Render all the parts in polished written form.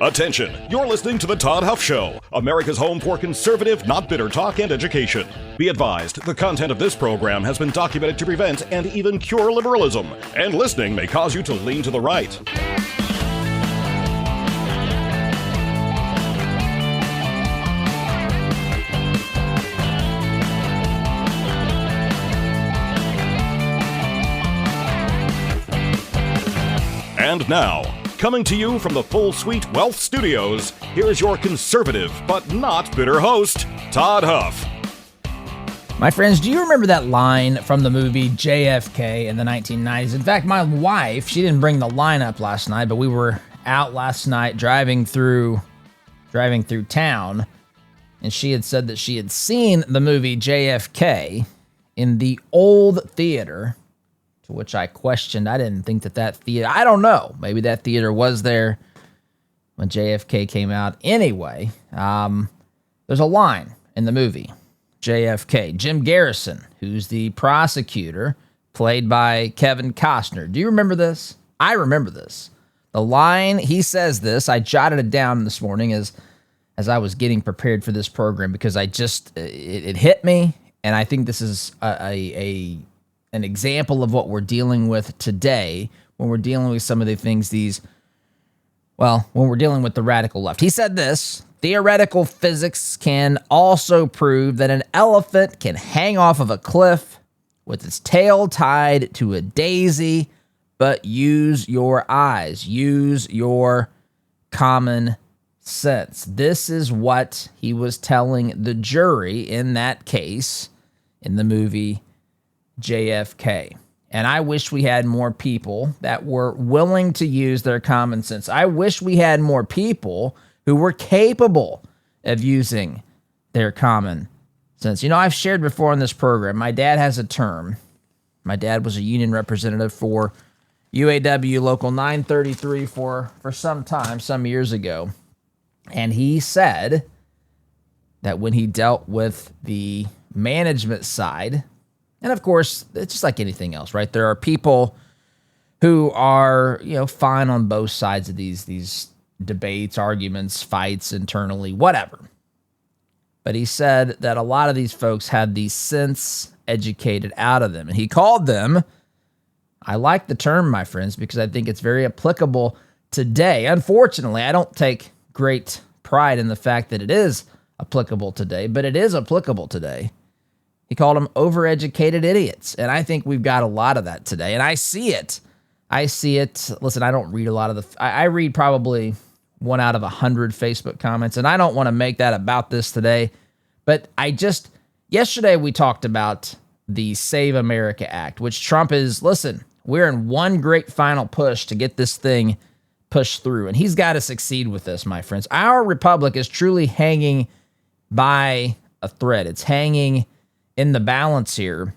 Attention, you're listening to The Todd Huff Show, America's home for conservative, not bitter talk and education. Be advised, the content of this program has been documented to prevent and even cure liberalism, and listening may cause you to lean to the right. And now, coming to you from the Full Suite Wealth Studios, here's your conservative but not bitter host, Todd Huff. My friends, do you remember that line from the movie JFK in the 1990s? In fact, my wife, she didn't bring the line up last night, but we were out last night driving through town, and she had said that she had seen the movie JFK in the old theater. To which I questioned, I didn't think that theater, I don't know, maybe that theater was there when JFK came out. Anyway, there's a line in the movie, JFK. Jim Garrison, who's the prosecutor, played by Kevin Costner. Do you remember this? I remember this. The line, he says this, I jotted it down this morning as I was getting prepared for this program because it hit me, and I think this is an example of what we're dealing with today when we're dealing with some of the things when we're dealing with the radical left. He said this: theoretical physics can also prove that an elephant can hang off of a cliff with its tail tied to a daisy, but use your eyes, use your common sense. This is what he was telling the jury in that case in the movie JFK. And I wish we had more people that were willing to use their common sense. I wish we had more people who were capable of using their common sense. You know, I've shared before on this program, my dad has a term. My dad was a union representative for UAW Local 933 for some time, some years ago. And he said that when he dealt with the management side, and of course, it's just like anything else, right? There are people who are, fine on both sides of these debates, arguments, fights internally, whatever. But he said that a lot of these folks had the sense educated out of them. And he called them, I like the term, my friends, because I think it's very applicable today. Unfortunately, I don't take great pride in the fact that it is applicable today, but it is applicable today. He called them overeducated idiots. And I think we've got a lot of that today. And I see it. Listen, I don't read a lot of I read probably 1 out of 100 Facebook comments. And I don't want to make that about this today. But yesterday we talked about the Save America Act, which Trump we're in one great final push to get this thing pushed through. And he's got to succeed with this, my friends. Our republic is truly hanging by a thread. It's hanging in the balance here,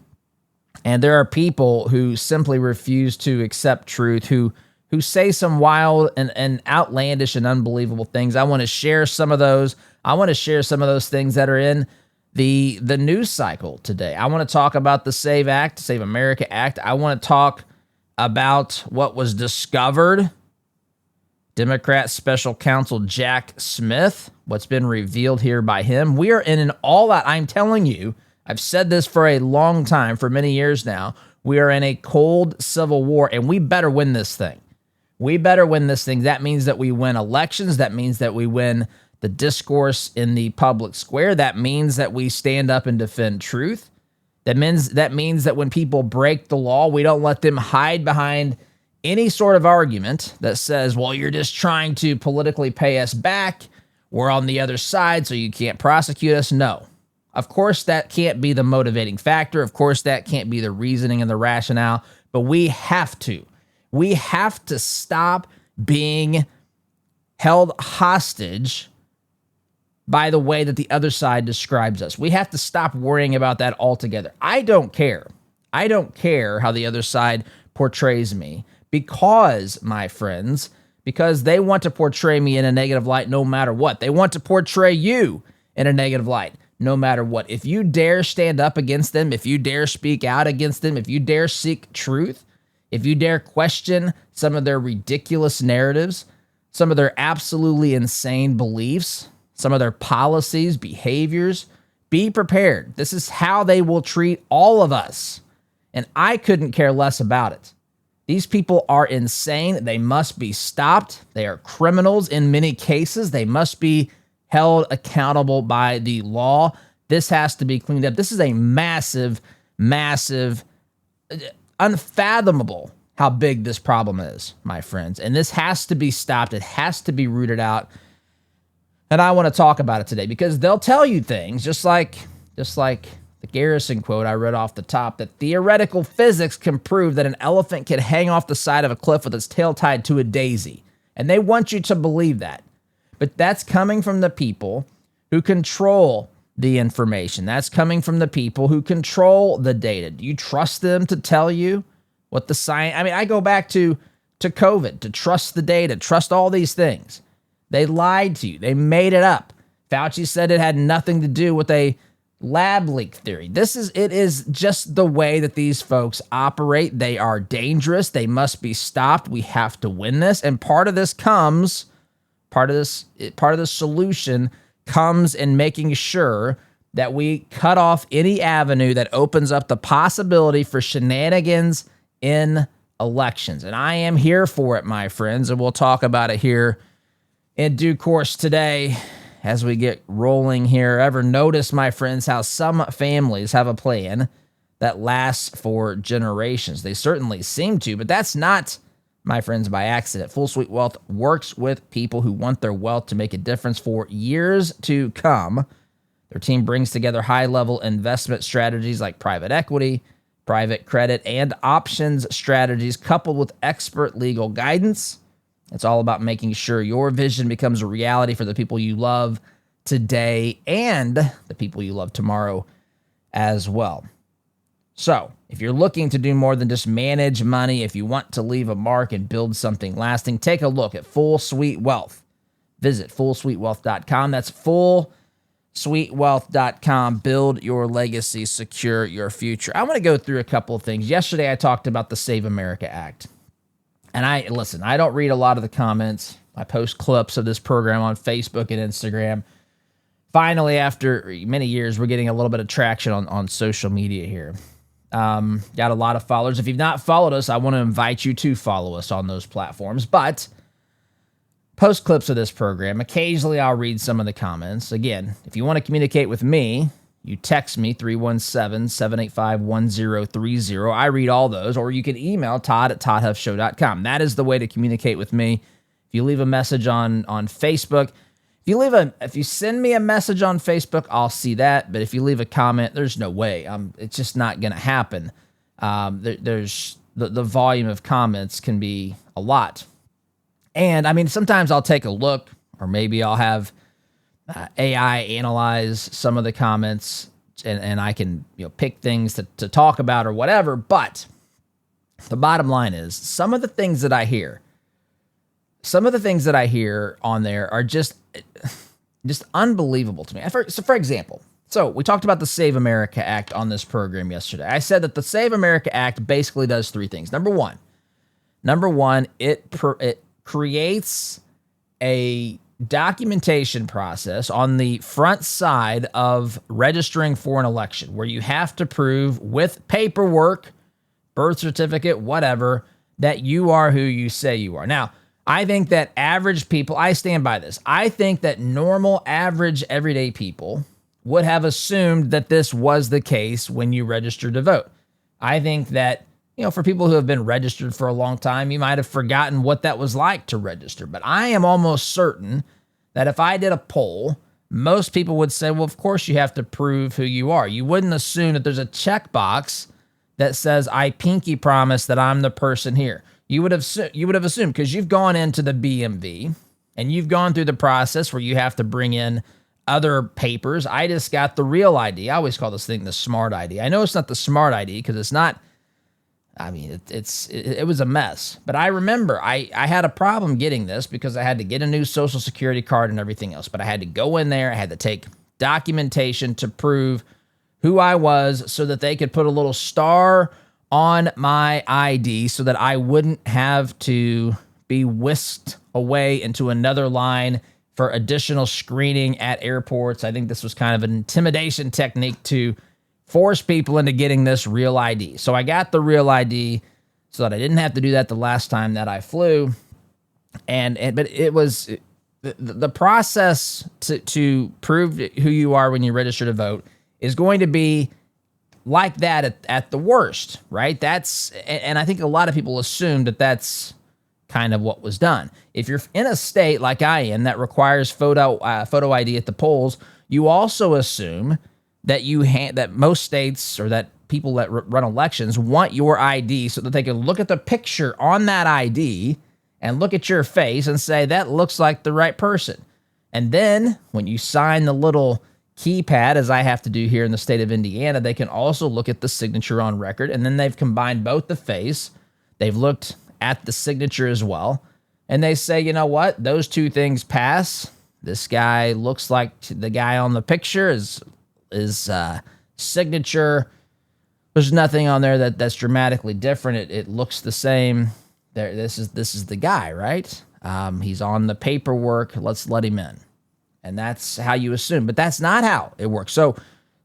and there are people who simply refuse to accept truth, who say some wild and outlandish and unbelievable things. I want to share some of those. I want to share some of those things that are in the news cycle today. I want to talk about the Save America Act. I want to talk about what was discovered. Democrat Special Counsel Jack Smith, what's been revealed here by him. We are in an all-out, I'm telling you, I've said this for a long time, for many years now. We are in a cold civil war, and we better win this thing. We better win this thing. That means that we win elections. That means that we win the discourse in the public square. That means that we stand up and defend truth. That means that when people break the law, we don't let them hide behind any sort of argument that says, well, you're just trying to politically pay us back. We're on the other side, so you can't prosecute us. No. Of course, that can't be the motivating factor. Of course, that can't be the reasoning and the rationale. But we have to. We have to stop being held hostage by the way that the other side describes us. We have to stop worrying about that altogether. I don't care. I don't care how the other side portrays me because, my friends, because they want to portray me in a negative light no matter what. They want to portray you in a negative light no matter what. If you dare stand up against them, if you dare speak out against them, if you dare seek truth, if you dare question some of their ridiculous narratives, some of their absolutely insane beliefs, some of their policies, behaviors. Be prepared. This is how they will treat all of us. And I couldn't care less about it. These people are insane. They must be stopped. They are criminals in many cases. They must be held accountable by the law. This has to be cleaned up. This is a massive, massive, unfathomable how big this problem is, my friends. And this has to be stopped. It has to be rooted out. And I want to talk about it today because they'll tell you things just like the Garrison quote I read off the top, that theoretical physics can prove that an elephant can hang off the side of a cliff with its tail tied to a daisy. And they want you to believe that. But that's coming from the people who control the information. That's coming from the people who control the data. Do you trust them to tell you what the science... I mean, I go back to COVID, to trust the data, trust all these things. They lied to you. They made it up. Fauci said it had nothing to do with a lab leak theory. It is just the way that these folks operate. They are dangerous. They must be stopped. We have to win this. And part of the solution comes in making sure that we cut off any avenue that opens up the possibility for shenanigans in elections. And I am here for it, my friends, and we'll talk about it here in due course today as we get rolling here. Ever notice, my friends, how some families have a plan that lasts for generations? They certainly seem to, but that's not, my friends, by accident. Full Suite Wealth works with people who want their wealth to make a difference for years to come. Their team brings together high-level investment strategies like private equity, private credit, and options strategies coupled with expert legal guidance. It's all about making sure your vision becomes a reality for the people you love today and the people you love tomorrow as well. So, if you're looking to do more than just manage money, if you want to leave a mark and build something lasting, take a look at Full Suite Wealth. Visit fullsuitewealth.com. That's fullsuitewealth.com. Build your legacy, secure your future. I want to go through a couple of things. Yesterday, I talked about the Save America Act. And I don't read a lot of the comments. I post clips of this program on Facebook and Instagram. Finally, after many years, we're getting a little bit of traction on social media here. Got a lot of followers. If you've not followed us, I want to invite you to follow us on those platforms. But post clips of this program. Occasionally, I'll read some of the comments. Again, if you want to communicate with me, you text me 317-785-1030. I read all those. Or you can email Todd@ToddHuffShow.com. That is the way to communicate with me. If you leave a message on Facebook, if you send me a message on Facebook, I'll see that. But if you leave a comment, there's no way. It's just not going to happen. There's the volume of comments can be a lot. And I mean, sometimes I'll take a look, or maybe I'll have AI analyze some of the comments, and I can pick things to talk about or whatever. But the bottom line is, some of the things that I hear on there are just unbelievable to me. So for example, we talked about the Save America Act on this program yesterday. I said that the Save America Act basically does three things. Number one, it creates a documentation process on the front side of registering for an election where you have to prove with paperwork, birth certificate, whatever, that you are who you say you are. Now, I think that average people, I stand by this. I think that normal, average, everyday people would have assumed that this was the case when you registered to vote. I think that, for people who have been registered for a long time, you might have forgotten what that was like to register. But I am almost certain that if I did a poll, most people would say, well, of course you have to prove who you are. You wouldn't assume that there's a checkbox that says, I pinky promise that I'm the person here. You would have assumed, because you've gone into the BMV and you've gone through the process where you have to bring in other papers. I just got the real ID. I always call this thing the smart ID. I know it's not the smart ID because it's not. I mean, it was a mess. But I remember I had a problem getting this because I had to get a new Social Security card and everything else. But I had to go in there. I had to take documentation to prove who I was so that they could put a little star on my ID so that I wouldn't have to be whisked away into another line for additional screening at airports. I think this was kind of an intimidation technique to force people into getting this real ID. So I got the real ID so that I didn't have to do that the last time that I flew. But it was the process to prove who you are when you register to vote is going to be like that at the worst, right? And I think a lot of people assume that that's kind of what was done. If you're in a state like I am that requires photo ID at the polls, you also assume that that most states or that people that run elections want your ID so that they can look at the picture on that ID and look at your face and say, that looks like the right person. And then when you sign the little keypad, as I have to do here in the state of Indiana, they can also look at the signature on record. And then they've combined both the face, they've looked at the signature as well, and they say, you know what, those two things pass. This guy looks like the guy on the picture. His signature, there's nothing on there that's dramatically different. It looks the same. This is the guy, right? He's on the paperwork. Let's let him in. And that's how you assume. But that's not how it works. So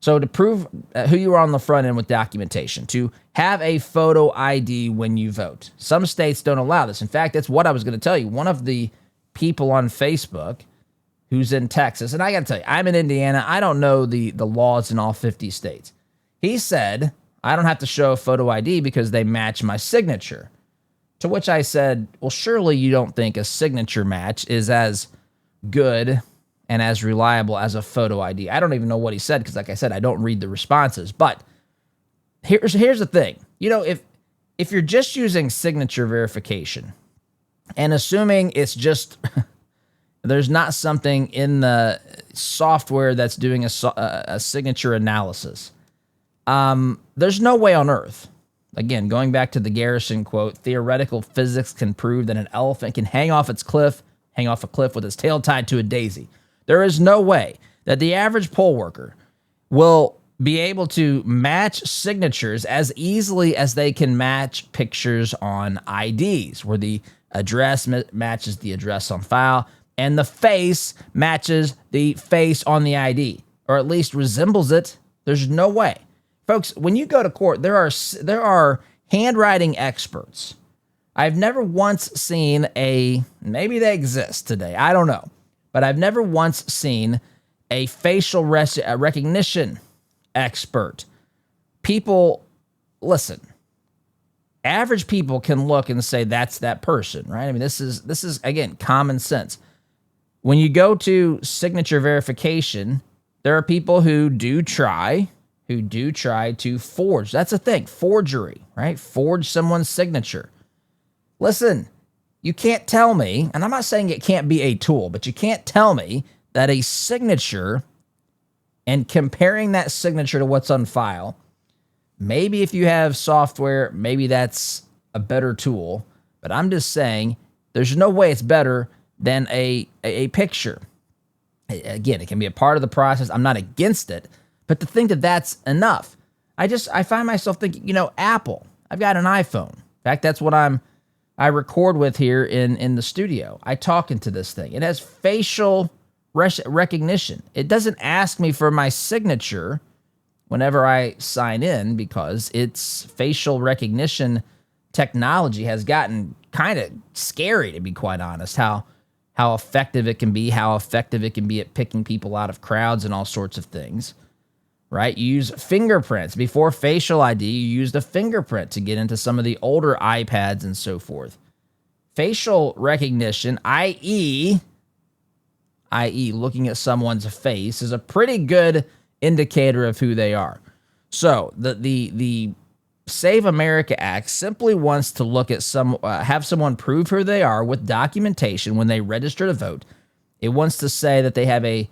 to prove who you are on the front end with documentation, to have a photo ID when you vote. Some states don't allow this. In fact, that's what I was going to tell you. One of the people on Facebook who's in Texas, and I got to tell you, I'm in Indiana. I don't know the laws in all 50 states. He said, I don't have to show a photo ID because they match my signature. To which I said, well, surely you don't think a signature match is as good and as reliable as a photo ID. I don't even know what he said because, like I said, I don't read the responses. But here's the thing. You know, if you're just using signature verification and assuming it's just there's not something in the software that's doing a signature analysis, there's no way on earth. Again, going back to the Garrison quote, theoretical physics can prove that an elephant can hang off a cliff with its tail tied to a daisy. There is no way that the average poll worker will be able to match signatures as easily as they can match pictures on IDs, where the address matches the address on file and the face matches the face on the ID, or at least resembles it. There's no way. Folks, when you go to court, there are handwriting experts. I've never once seen maybe they exist today, I don't know, but I've never once seen a facial recognition expert. People, listen, average people can look and say that's that person, right? I mean, this is again, common sense. When you go to signature verification, there are people who do try to forge. That's a thing, forgery, right? Forge someone's signature. Listen, you can't tell me, and I'm not saying it can't be a tool, but you can't tell me that a signature and comparing that signature to what's on file, maybe if you have software, maybe that's a better tool, but I'm just saying there's no way it's better than a picture. Again, it can be a part of the process. I'm not against it. But to think that that's enough, I find myself thinking, you know, Apple, I've got an iPhone. In fact, that's what I record with here in the studio. I talk into this thing. It has facial recognition. It doesn't ask me for my signature whenever I sign in because its facial recognition technology has gotten kind of scary, to be quite honest, how effective it can be, at picking people out of crowds and all sorts of things. Right? You use fingerprints. Before facial ID, you used a fingerprint to get into some of the older iPads and so forth. Facial recognition, i.e. looking at someone's face, is a pretty good indicator of who they are. So the Save America Act simply wants to look at have someone prove who they are with documentation when they register to vote. It wants to say that they have a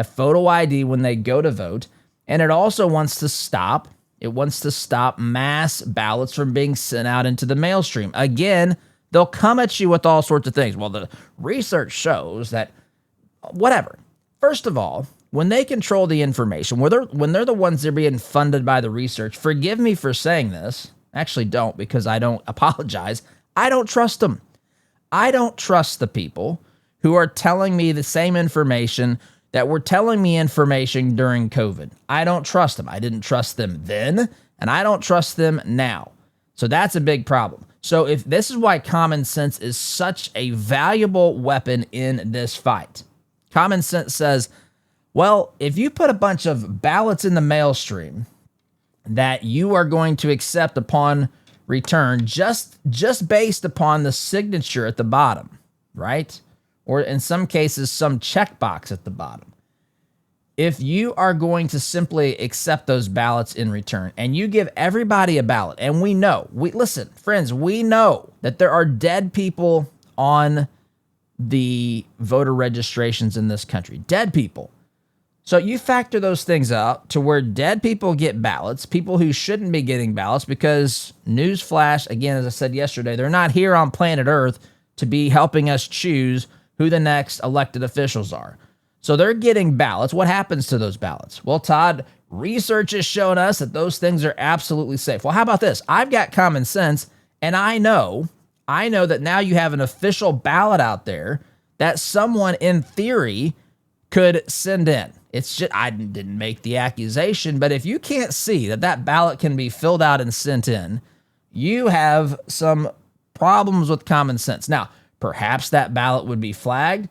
photo ID when they go to vote. And it also wants to stop mass ballots from being sent out into the mail stream. Again, they'll come at you with all sorts of things. Well, the research shows that whatever. First of all, when they control the information, when they're the ones that are being funded by the research, forgive me for saying this. Actually, don't, because I don't apologize. I don't trust them. I don't trust the people who are telling me the same information that were telling me information during COVID. I don't trust them. I didn't trust them then, and I don't trust them now. So that's a big problem. So if this is why common sense is such a valuable weapon in this fight. Common sense says, well, if you put a bunch of ballots in the mail stream that you are going to accept upon return just based upon the signature at the bottom, right? Or in some cases, some checkbox at the bottom. If you are going to simply accept those ballots in return and you give everybody a ballot, and listen, friends, we know that there are dead people on the voter registrations in this country, dead people. So you factor those things out to where dead people get ballots, people who shouldn't be getting ballots, because newsflash, again, as I said yesterday, they're not here on planet Earth to be helping us choose who the next elected officials are. So they're getting ballots. What happens to those ballots? Well, Todd, research has shown us that those things are absolutely safe. Well, how about this? I've got common sense, and I know that now you have an official ballot out there that someone in theory could send in. It's just, I didn't make the accusation, but if you can't see that ballot can be filled out and sent in, you have some problems with common sense. Now, perhaps that ballot would be flagged,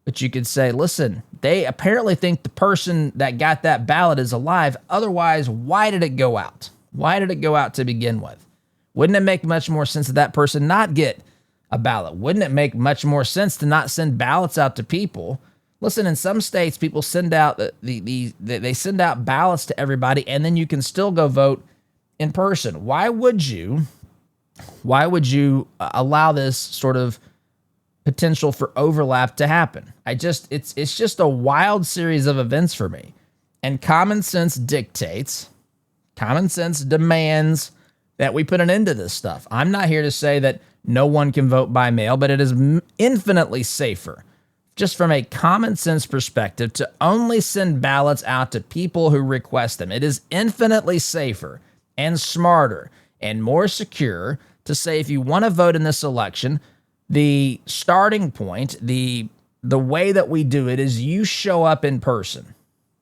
but you could say, listen, they apparently think the person that got that ballot is alive. Otherwise, why did it go out? Why did it go out to begin with? Wouldn't it make much more sense that person not get a ballot? Wouldn't it make much more sense to not send ballots out to people? Listen, in some states, people send out they send out ballots to everybody, and then you can still go vote in person. Why would you allow this sort of potential for overlap to happen? It's just a wild series of events for me. And common sense demands that we put an end to this stuff. I'm not here to say that no one can vote by mail, but it is infinitely safer, just from a common sense perspective, to only send ballots out to people who request them. It is infinitely safer and smarter and more secure to say, if you want to vote in this election, the starting point, the way that we do it is you show up in person.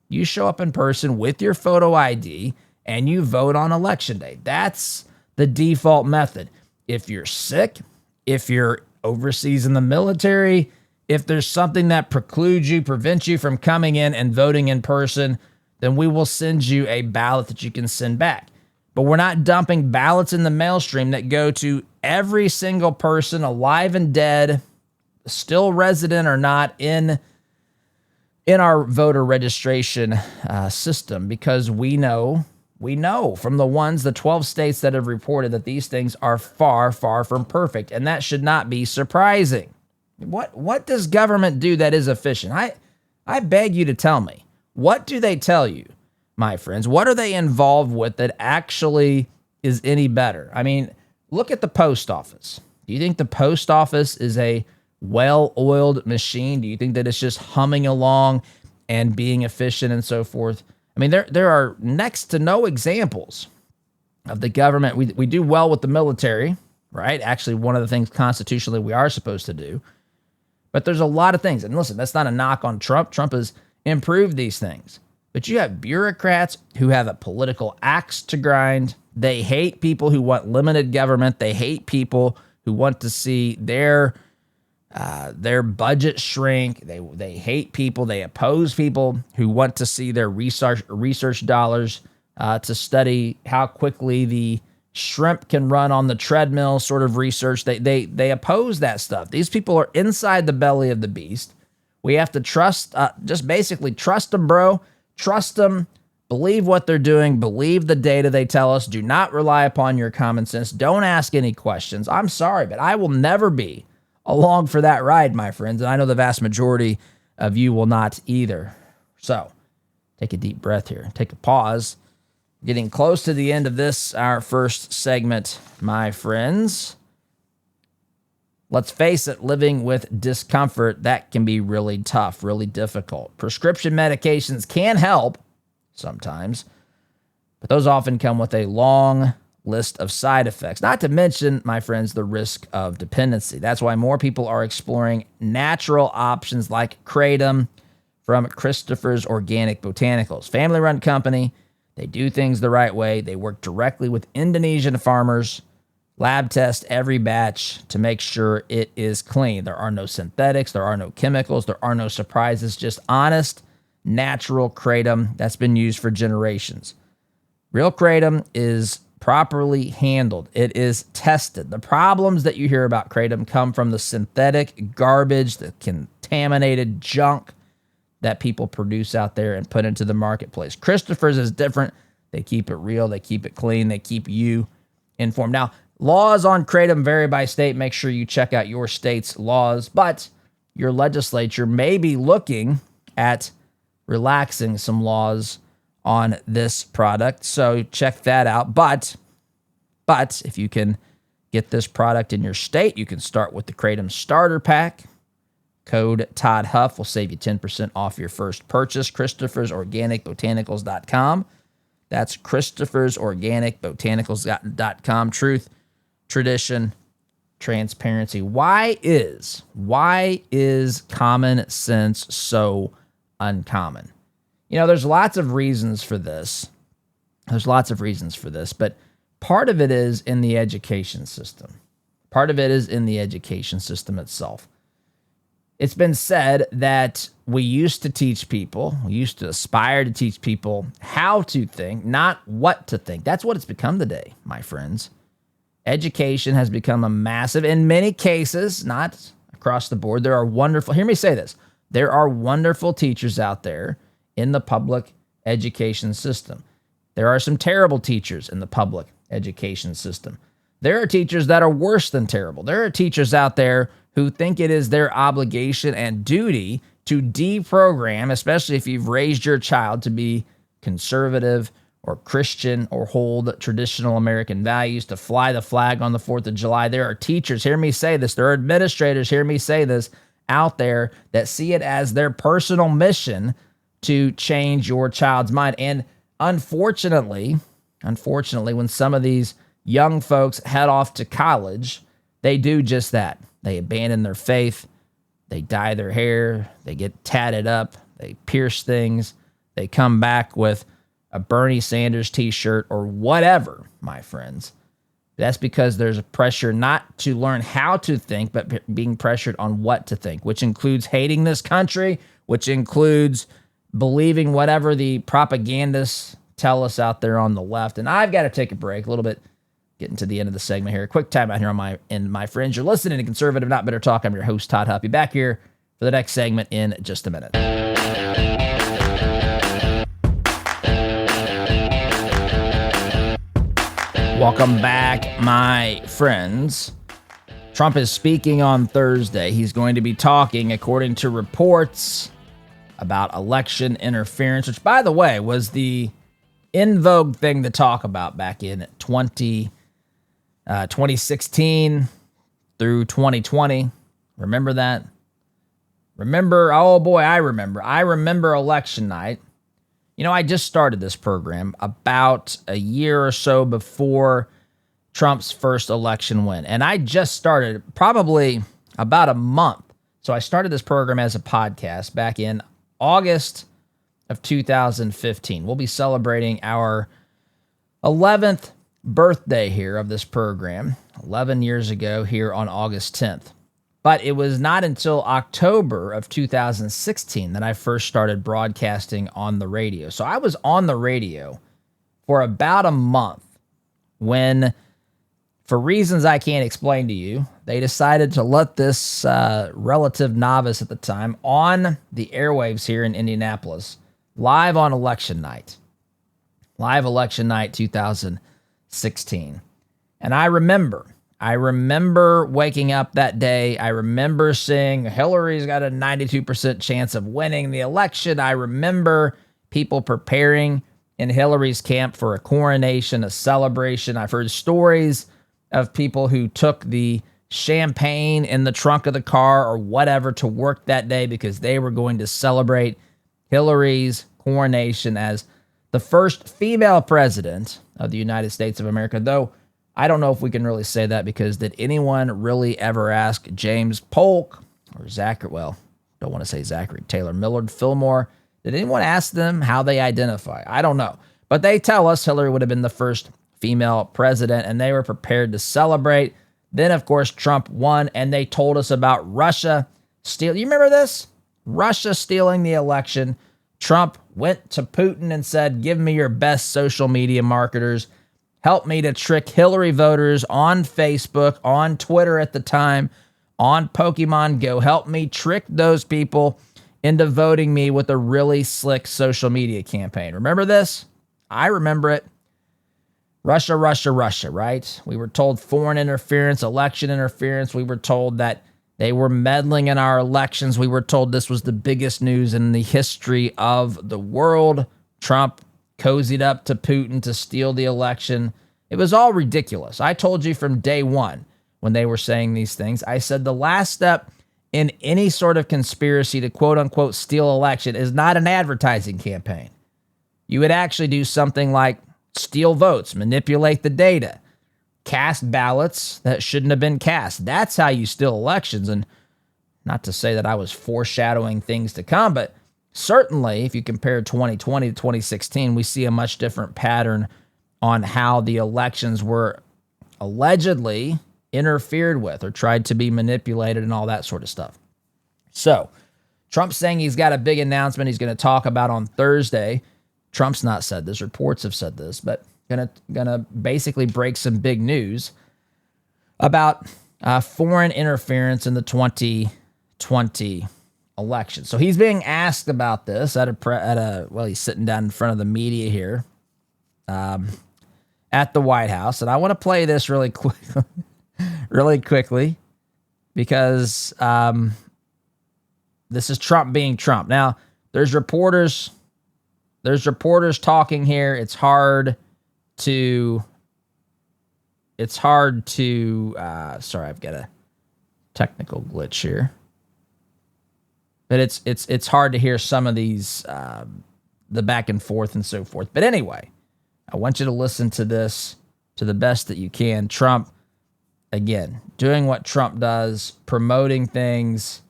You show up in person with your photo ID and you vote on election day. That's the default method. If you're sick, if you're overseas in the military, if there's something that prevents you from coming in and voting in person, then we will send you a ballot that you can send back. But we're not dumping ballots in the mail stream that go to every single person, alive and dead, still resident or not, in our voter registration system, because we know from the 12 states that have reported that these things are far, far from perfect, and that should not be surprising. What does government do that is efficient? I beg you to tell me. What do they tell you, my friends? What are they involved with that actually is any better? I mean, look at the post office. Do you think the post office is a well-oiled machine? Do you think that it's just humming along and being efficient and so forth? I mean, there are next to no examples of the government. We do well with the military, right? Actually, one of the things constitutionally we are supposed to do. But there's a lot of things. And listen, that's not a knock on Trump. Trump has improved these things. But you have bureaucrats who have a political axe to grind. They hate people who want limited government. They hate people who want to see their budget shrink. They hate people. They oppose people who want to see their research dollars to study how quickly the shrimp can run on the treadmill sort of research. They oppose that stuff. These people are inside the belly of the beast. We have to trust, just basically trust them, bro. Trust them. Believe what they're doing. Believe the data they tell us. Do not rely upon your common sense. Don't ask any questions. I'm sorry, but I will never be along for that ride, my friends. And I know the vast majority of you will not either. So take a deep breath here. Take a pause. Getting close to the end of this, our first segment, my friends. Let's face it, living with discomfort, that can be really tough, really difficult. Prescription medications can help sometimes, but those often come with a long list of side effects. Not to mention, my friends, the risk of dependency. That's why more people are exploring natural options like Kratom from Christopher's Organic Botanicals. Family-run company. They do things the right way. They work directly with Indonesian farmers, lab test every batch to make sure it is clean. There are no synthetics. There are no chemicals. There are no surprises. Just honest, natural Kratom that's been used for generations. Real Kratom is properly handled. It is tested. The problems that you hear about Kratom come from the synthetic garbage, the contaminated junk that people produce out there and put into the marketplace. Christopher's is different. They keep it real. They keep it clean. They keep you informed. Now, laws on Kratom vary by state. Make sure you check out your state's laws, but your legislature may be looking at relaxing some laws on this product. So check that out. But if you can get this product in your state, you can start with the Kratom Starter Pack. Code Todd Huff will save you 10% off your first purchase. Christopher'sOrganicBotanicals.com. That's Christopher'sOrganicBotanicals.com. Truth, tradition, transparency. Why is common sense so uncommon? You know, there's lots of reasons for this. But part of it is in the education system. Part of it is in the education system itself. It's been said that we used to aspire to teach people how to think, not what to think. That's what it's become today, my friends. Education has become a massive, in many cases, not across the board. There are wonderful teachers out there in the public education system. There are some terrible teachers in the public education system. There are teachers that are worse than terrible. There are teachers out there who think it is their obligation and duty to deprogram, especially if you've raised your child to be conservative or Christian or hold traditional American values, to fly the flag on the 4th of July. There are teachers, hear me say this, there are administrators, hear me say this, out there that see it as their personal mission to change your child's mind. And unfortunately, when some of these young folks head off to college, they do just that. They abandon their faith. They dye their hair. They get tatted up. They pierce things. They come back with a Bernie Sanders t-shirt or whatever, my friends. That's because there's a pressure not to learn how to think, but being pressured on what to think, which includes hating this country, which includes believing whatever the propagandists tell us out there on the left. And I've got to take a break a little bit, getting to the end of the segment here. A quick time out here on my friends. You're listening to Conservative Not Bitter Talk. I'm your host, Todd Huff. Be back here for the next segment in just a minute. Welcome back, my friends. Trump is speaking on Thursday. He's going to be talking, according to reports, about election interference, which, by the way, was the in vogue thing to talk about back in 2016 through 2020. Remember that? Oh boy, I remember. I remember election night. You know, I just started this program about a year or so before Trump's first election win. And I just started probably about a month. So I started this program as a podcast back in August of 2015. We'll be celebrating our 11th birthday here of this program, 11 years ago here on August 10th. But it was not until October of 2016 that I first started broadcasting on the radio. So I was on the radio for about a month when, for reasons I can't explain to you, they decided to let this relative novice at the time on the airwaves here in Indianapolis, live on election night. Live election night 2016. And I remember waking up that day. I remember seeing Hillary's got a 92% chance of winning the election. I remember people preparing in Hillary's camp for a coronation, a celebration. I've heard stories of people who took the champagne in the trunk of the car or whatever to work that day because they were going to celebrate Hillary's coronation as the first female president of the United States of America, though I don't know if we can really say that, because did anyone really ever ask James Polk or Zachary, well, don't want to say Zachary, Taylor, Millard, Fillmore, did anyone ask them how they identify? I don't know. But they tell us Hillary would have been the first female president, and they were prepared to celebrate. Then, of course, Trump won, and they told us about Russia stealing. You remember this? Russia stealing the election. Trump went to Putin and said, give me your best social media marketers. Help me to trick Hillary voters on Facebook, on Twitter at the time, on Pokemon Go. Help me trick those people into voting me with a really slick social media campaign. Remember this? I remember it. Russia, Russia, Russia, right? We were told foreign interference, election interference. We were told that they were meddling in our elections. We were told this was the biggest news in the history of the world. Trump cozied up to Putin to steal the election. It was all ridiculous. I told you from day one when they were saying these things, I said the last step in any sort of conspiracy to quote unquote steal election is not an advertising campaign. You would actually do something like steal votes, manipulate the data, cast ballots that shouldn't have been cast. That's how you steal elections. And not to say that I was foreshadowing things to come, but certainly if you compare 2020 to 2016, we see a much different pattern on how the elections were allegedly interfered with or tried to be manipulated and all that sort of stuff. So Trump's saying he's got a big announcement he's going to talk about on Thursday. Trump's not said this. Reports have said this, but gonna basically break some big news about foreign interference in the 2020 election. So he's being asked about this well, he's sitting down in front of the media here at the White House, and I want to play this really quickly because this is Trump being Trump. Now, there's reporters talking here. It's hard to sorry, I've got a technical glitch here. But it's hard to hear some of these the back and forth and so forth. But anyway, I want you to listen to this to the best that you can. Trump, again, doing what Trump does, promoting things,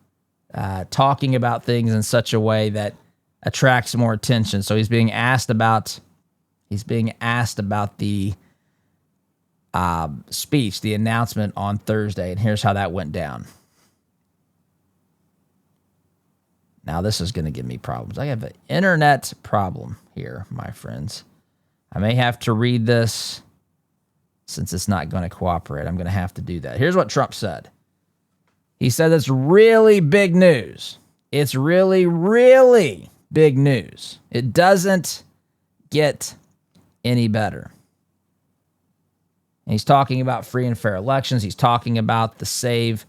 talking about things in such a way that attracts more attention. So he's being asked about the speech, the announcement on Thursday, and here's how that went down. Now this is going to give me problems. I have an internet problem here, my friends. I may have to read this since it's not going to cooperate. I'm going to have to do that. Here's what Trump said. He said it's really big news. It's really, really big news. It doesn't get any better. And he's talking about free and fair elections. He's talking about the Save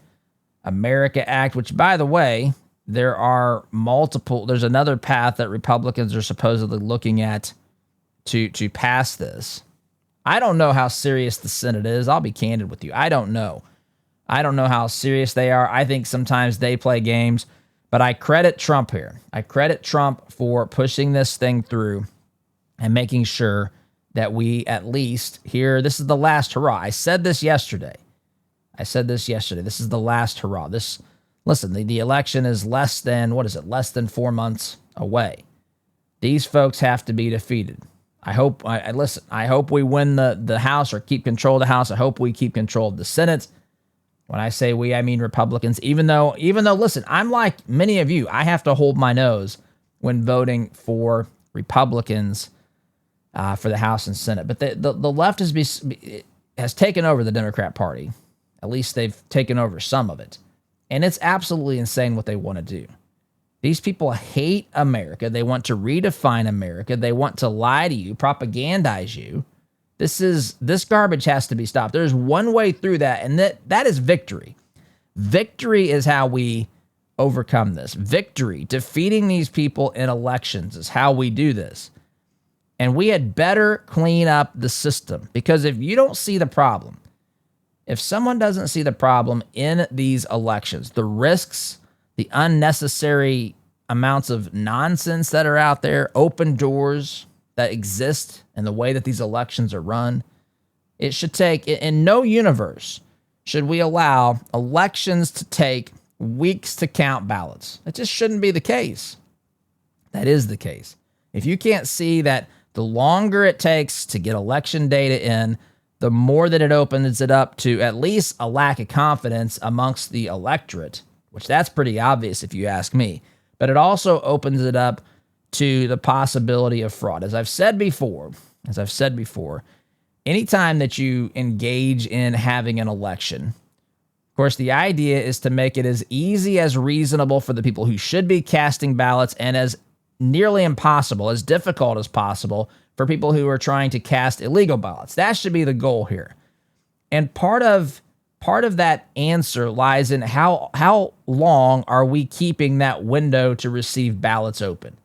America Act, which, by the way, there's another path that Republicans are supposedly looking at to pass this. I don't know how serious the Senate is. I'll be candid with you. I don't know. I don't know how serious they are. I think sometimes they play games, but I credit Trump here. I credit Trump for pushing this thing through and making sure that we at least hear, this is the last hurrah. I said this yesterday. This is the last hurrah. Listen, the election is less than 4 months away. These folks have to be defeated. I hope we win the House or keep control of the House. I hope we keep control of the Senate. When I say we, I mean Republicans, even though, listen, I'm like many of you, I have to hold my nose when voting for Republicans for the House and Senate. But the left has taken over the Democrat Party. At least they've taken over some of it. And it's absolutely insane what they want to do. These people hate America. They want to redefine America. They want to lie to you, propagandize you. This garbage has to be stopped. There's one way through that, and that is victory. Victory is how we overcome this. Victory, defeating these people in elections is how we do this. And we had better clean up the system, because if you don't see the problem, if someone doesn't see the problem in these elections, the risks, the unnecessary amounts of nonsense that are out there, open doors, that exist and the way that these elections are run, it should take, in no universe, should we allow elections to take weeks to count ballots. It just shouldn't be the case. That is the case. If you can't see that the longer it takes to get election data in, the more that it opens it up to at least a lack of confidence amongst the electorate, which that's pretty obvious if you ask me. But it also opens it up to the possibility of fraud. As I've said before, anytime that you engage in having an election, of course, the idea is to make it as easy as reasonable for the people who should be casting ballots and as nearly impossible, as difficult as possible for people who are trying to cast illegal ballots. That should be the goal here. And part of that answer lies in how long are we keeping that window to receive ballots open?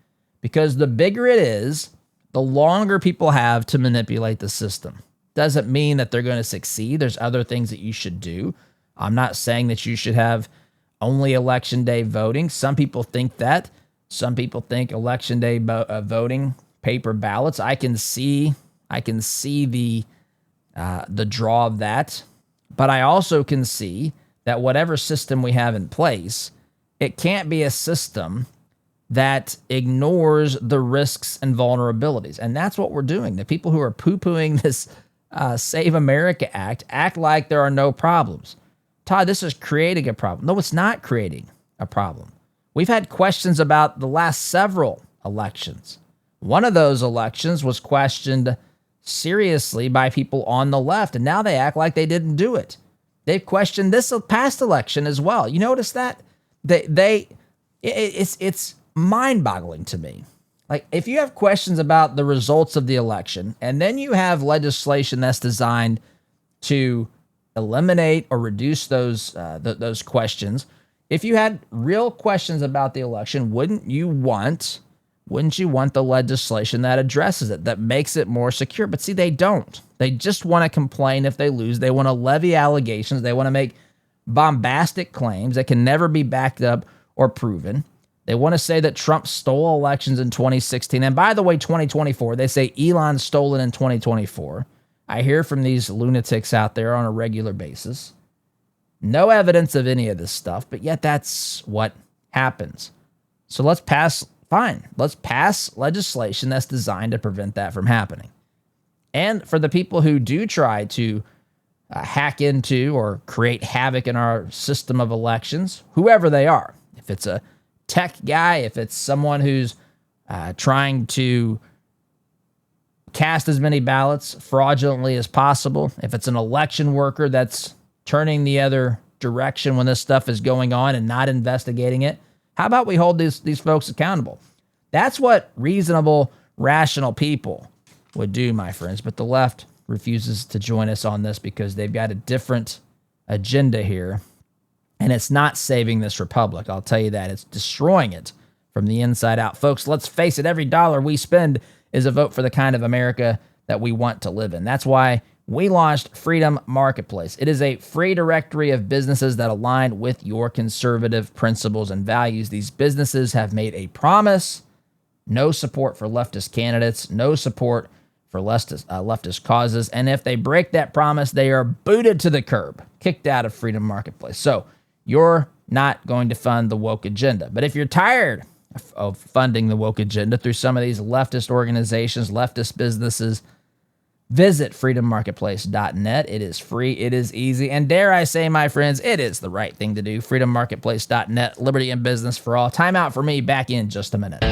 Because the bigger it is, the longer people have to manipulate the system. Doesn't mean that they're going to succeed. There's other things that you should do. I'm not saying that you should have only election day voting. Some people think that. Some people think election day voting, paper ballots. I can see the draw of that. But I also can see that whatever system we have in place, it can't be a system that ignores the risks and vulnerabilities. And that's what we're doing. The people who are poo-pooing this Save America Act act like there are no problems. Todd, this is creating a problem. No, it's not creating a problem. We've had questions about the last several elections. One of those elections was questioned seriously by people on the left, and now they act like they didn't do it. They've questioned this past election as well. You notice that? It's mind-boggling to me. Like, if you have questions about the results of the election, and then you have legislation that's designed to eliminate or reduce those questions, if you had real questions about the election, wouldn't you want the legislation that addresses it, that makes it more secure? But see, they don't. They just want to complain if they lose. They want to levy allegations. They want to make bombastic claims that can never be backed up or proven. They want to say that Trump stole elections in 2016. And by the way, 2024, they say Elon stole it in 2024. I hear from these lunatics out there on a regular basis. No evidence of any of this stuff, but yet that's what happens. So let's pass legislation that's designed to prevent that from happening. And for the people who do try to hack into or create havoc in our system of elections, whoever they are, if it's a tech guy, if it's someone who's trying to cast as many ballots fraudulently as possible, if it's an election worker that's turning the other direction when this stuff is going on and not investigating it, how about we hold these folks accountable? That's what reasonable, rational people would do, my friends. But the left refuses to join us on this because they've got a different agenda here. And it's not saving this republic. I'll tell you that. It's destroying it from the inside out. Folks, let's face it. Every dollar we spend is a vote for the kind of America that we want to live in. That's why we launched Freedom Marketplace. It is a free directory of businesses that align with your conservative principles and values. These businesses have made a promise. No support for leftist candidates. No support for leftist causes. And if they break that promise, they are booted to the curb, kicked out of Freedom Marketplace. So you're not going to fund the woke agenda. But if you're tired of funding the woke agenda through some of these leftist organizations, leftist businesses, visit freedommarketplace.net. It is free. It is easy. And dare I say, my friends, it is the right thing to do. freedommarketplace.net, liberty and business for all. Time out for me. Back in just a minute.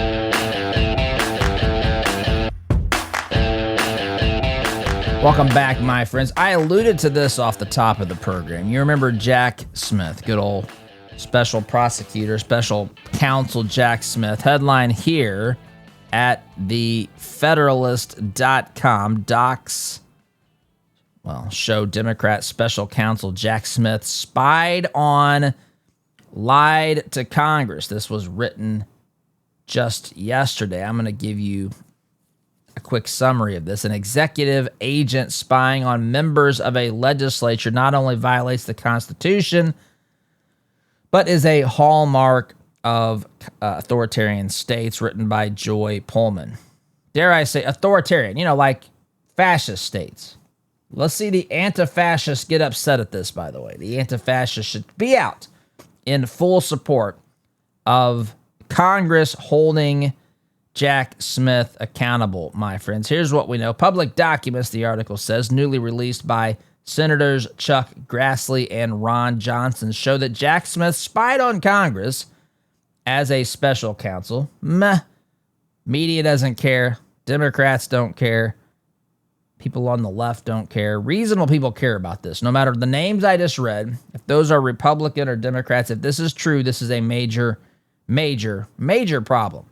Welcome back, my friends. I alluded to this off the top of the program. You remember Jack Smith, good old special prosecutor, special counsel Jack Smith. Headline here at the Federalist.com. Docs, show Democrat special counsel Jack Smith spied on, lied to Congress. This was written just yesterday. I'm going to give you a quick summary of this. An executive agent spying on members of a legislature not only violates the Constitution, but is a hallmark of authoritarian states, written by Joy Pullman. dare I say, authoritarian, like fascist states. Let's see the anti-fascists get upset at this, by the way. The anti-fascists should be out in full support of Congress holding Jack Smith accountable, my friends. Here's what we know. Public documents, the article says, newly released by Senators Chuck Grassley and Ron Johnson, show that Jack Smith spied on Congress as a special counsel. Meh. Media doesn't care. Democrats don't care. People on the left don't care. Reasonable people care about this. No matter the names I just read, if those are Republican or Democrats, if this is true, this is a major, major, major problem.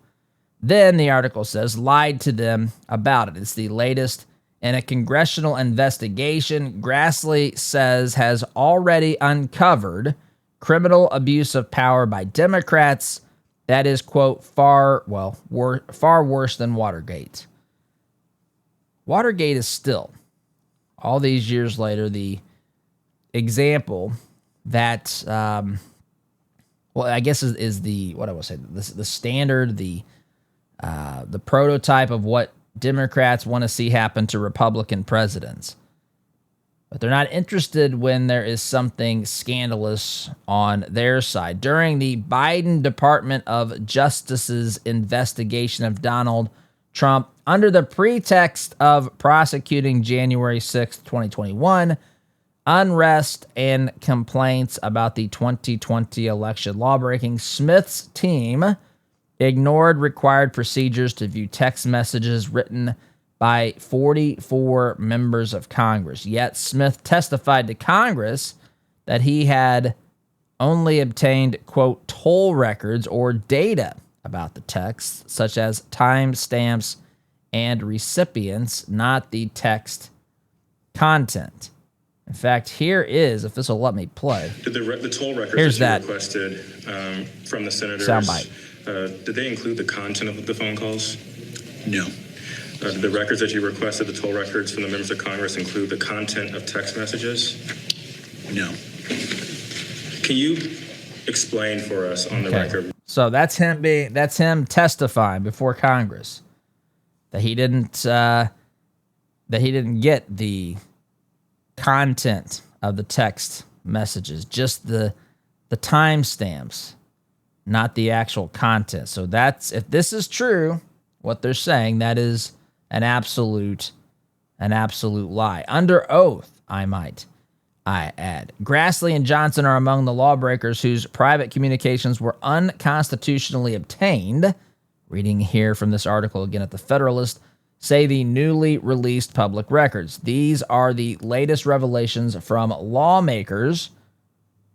Then the article says, lied to them about it. It's the latest in a congressional investigation Grassley says has already uncovered criminal abuse of power by Democrats that is, quote, far worse than Watergate. Watergate is still, all these years later, the example that, I guess is the, what I will say, the standard, the prototype of what Democrats want to see happen to Republican presidents. But they're not interested when there is something scandalous on their side. During the Biden Department of Justice's investigation of Donald Trump, under the pretext of prosecuting January 6th, 2021, unrest and complaints about the 2020 election lawbreaking, Smith's team ignored required procedures to view text messages written by 44 members of Congress. Yet Smith testified to Congress that he had only obtained, quote, toll records or data about the texts, such as timestamps and recipients, not the text content. In fact, here is, if this will let me play. Did the toll records here's that you requested from the senators, soundbite. Did they include the content of the phone calls? No. Did the records that you requested, the toll records from the members of Congress, include the content of text messages? No. Can you explain for us on the record? So that's him testifying before Congress that he didn't get the content of the text messages, just the timestamps, not the actual content. So that's, if this is true, what they're saying, that is an absolute lie. Under oath, I add. Grassley and Johnson are among the lawbreakers whose private communications were unconstitutionally obtained. Reading here from this article again at the Federalist, say the newly released public records. These are the latest revelations from lawmakers'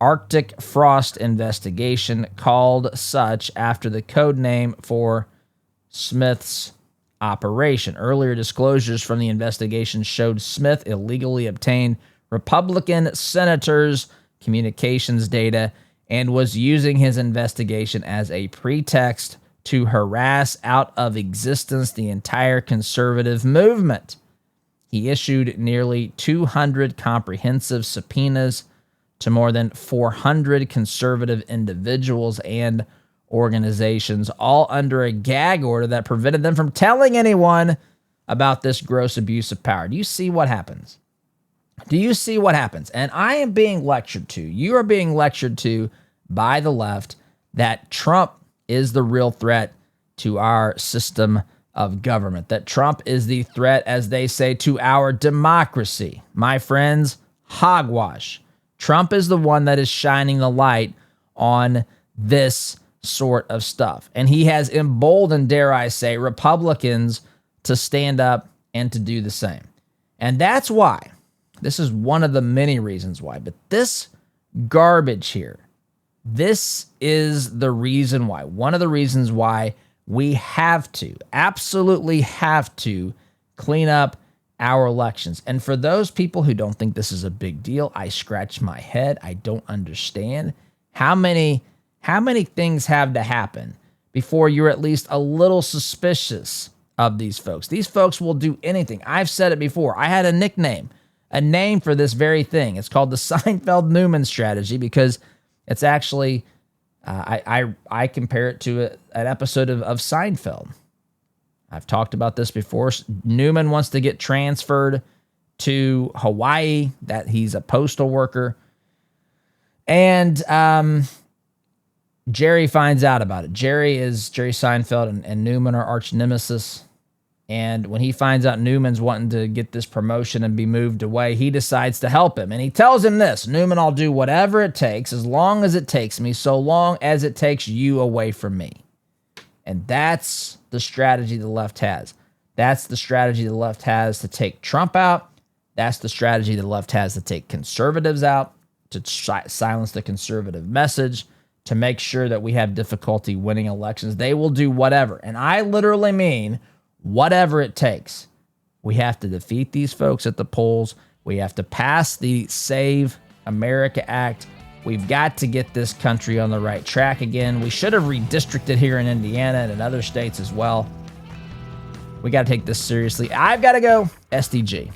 Arctic Frost investigation, called such after the code name for Smith's operation. Earlier disclosures from the investigation showed Smith illegally obtained Republican senators' communications data and was using his investigation as a pretext to harass out of existence the entire conservative movement. He issued nearly 200 comprehensive subpoenas to more than 400 conservative individuals and organizations, all under a gag order that prevented them from telling anyone about this gross abuse of power. Do you see what happens? Do you see what happens? And I am being lectured to. You are being lectured to by the left that Trump is the real threat to our system of government, that Trump is the threat, as they say, to our democracy. My friends, hogwash. Trump is the one that is shining the light on this sort of stuff. And he has emboldened, dare I say, Republicans to stand up and to do the same. And that's why, this is one of the many reasons why, but this garbage here, this is the reason why, one of the reasons why we have to, absolutely have to clean up our elections. And for those people who don't think this is a big deal, I scratch my head. I don't understand how many things have to happen before you're at least a little suspicious of these folks. These folks will do anything. I've said it before. I had a nickname, a name for this very thing. It's called the Seinfeld-Newman strategy because it's actually, I compare it to an episode of Seinfeld. I've talked about this before. Newman wants to get transferred to Hawaii, that he's a postal worker. And Jerry finds out about it. Jerry Seinfeld and Newman are arch nemesis. And when he finds out Newman's wanting to get this promotion and be moved away, he decides to help him. And he tells him this: Newman, I'll do whatever it takes, as long as it takes me, so long as it takes you away from me. And that's the strategy the left has. That's the strategy the left has to take Trump out. That's the strategy the left has to take conservatives out, to silence the conservative message, to make sure that we have difficulty winning elections. They will do whatever. And I literally mean whatever it takes. We have to defeat these folks at the polls. We have to pass the Save America Act. We've got to get this country on the right track again. We should have redistricted here in Indiana and in other states as well. We got to take this seriously. I've got to go. SDG.